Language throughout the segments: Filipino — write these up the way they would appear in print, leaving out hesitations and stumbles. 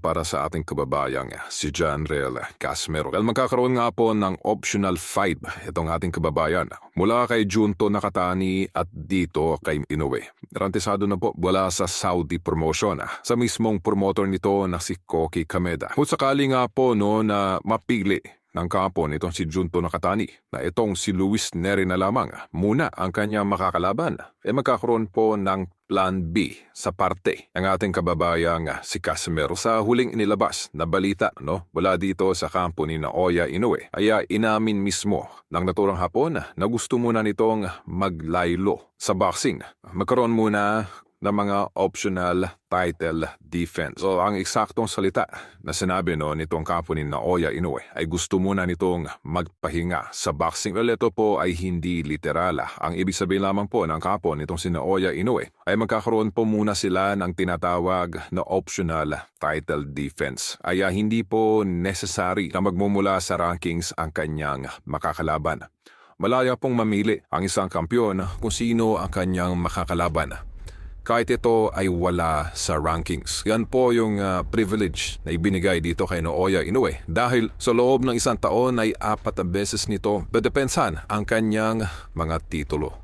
para sa ating kababayang si Janriel Casimero. Dahil magkakaroon nga po ng optional fight itong ating kababayan mula kay Junto Nakatani at dito kay Inoue. Garantisado na po mula sa Saudi promotion sa mismong promotor nito na si Koki Kameda. Kung sakali nga po na mapili ng kampo nitong si Junto Nakatani na itong si Luis Neri na lamang muna ang kanyang makakalaban, magkakaroon po ng Plan B sa parte ng ating kababayang si Casimero. Sa huling inilabas na balita mula dito sa kampo ni Naoya Inoue ay inamin mismo ng naturang Hapon na gusto muna nitong maglaylo sa boxing. Magkaroon muna ng mga optional title defense. So ang eksaktong salita na sinabi nitong kampo ni Naoya Inoue ay gusto muna nitong magpahinga sa boxing. Well, ito po ay hindi literal. Ang ibig sabihin lamang po ng kampo nitong si Naoya Inoue ay magkakaroon po muna sila ng tinatawag na optional title defense. Ay hindi po necessary na magmumula sa rankings ang kanyang makakalaban. Malaya pong mamili ang isang kampyon kung sino ang kanyang makakalaban, kahit ito ay wala sa rankings. Yan po yung privilege na ibinigay dito kay Naoya Inoue dahil sa loob ng isang taon ay 4 beses nito dedepensahan ang kanyang mga titulo.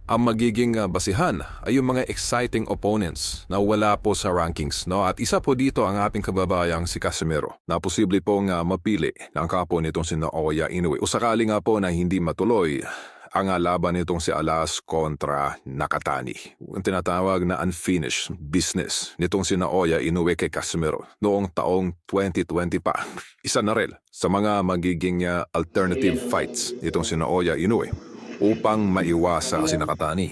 Ang magiging basihan ay yung mga exciting opponents na wala po sa rankings. At isa po dito ang ating kababayang si Casimero na posible pong mapili ng kapo nitong si Naoya Inoue. O sakali nga po na hindi matuloy ang laban nitong si Alas kontra Nakatani. Ang tinatawag na unfinished business nitong si Naoya Inoue kay Casimero noong taong 2020 pa. Isa na rin sa mga magiging alternative fights nitong si Naoya Inoue upang maiwasa si Nakatani.